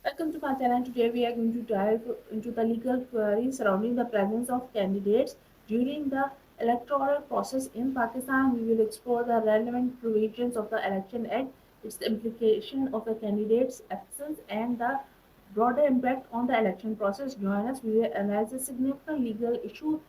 Welcome to my channel. Today we are going to dive into the legal queries surrounding the presence of candidates during the electoral process in Pakistan. We will explore the relevant provisions of the Election Act, its implication of the candidates' absence, and the broader impact on the election process. Join us. We will analyze the significant legal issue.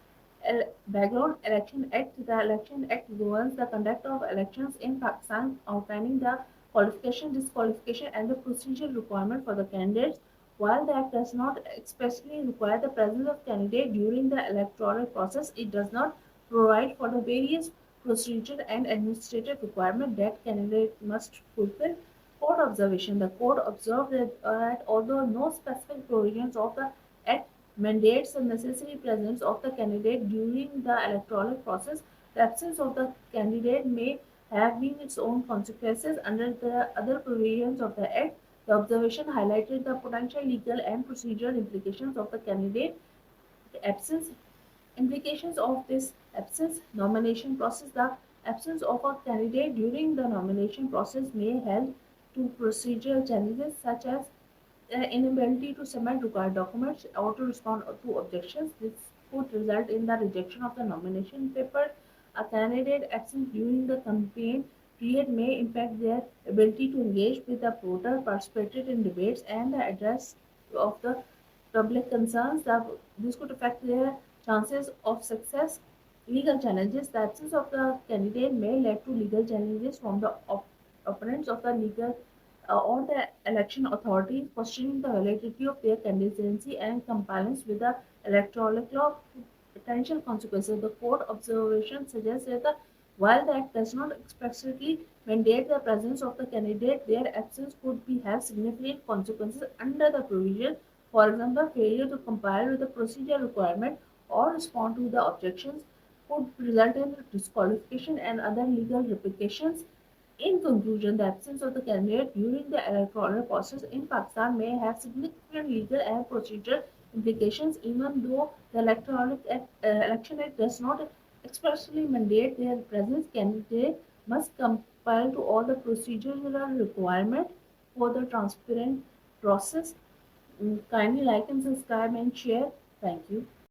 Background Election Act. The Election Act governs the conduct of elections in Pakistan, outlining the qualification, disqualification, and the procedural requirement for the candidates. While the Act does not expressly require the presence of candidate during the electoral process, it does not provide for the various procedural and administrative requirements that candidate must fulfill. Court observation. The court observed that although no specific provisions of the Act mandates the necessary presence of the candidate during the electoral process, the absence of the candidate may have been its own consequences under the other provisions of the Act. The observation highlighted the potential legal and procedural implications of the candidate absence. Implications of this absence nomination process. The absence of a candidate during the nomination process may help to procedural challenges such as inability to submit required documents or to respond to objections. This could result in the rejection of the nomination paper. A candidate absent during the campaign period may impact their ability to engage with the voter, participate in debates, and the address of the public concerns. This could affect their chances of success. Legal challenges. The absence of the candidate may lead to legal challenges from the opponents of the legal or the election authorities, questioning the validity of their candidacy and compliance with the electoral law. Potential consequences. The court observation suggests that while the act does not explicitly mandate the presence of the candidate, their absence could have significant consequences under the provision. For example, failure to comply with the procedure requirement or respond to the objections could result in disqualification and other legal repercussions. In conclusion, the absence of the candidate during the electoral process in Pakistan may have significant legal and procedural implications, even though the Election Act does not expressly mandate their presence. Candidate must comply to all the procedural requirements for the transparent process. Kindly like and subscribe and share. Thank you.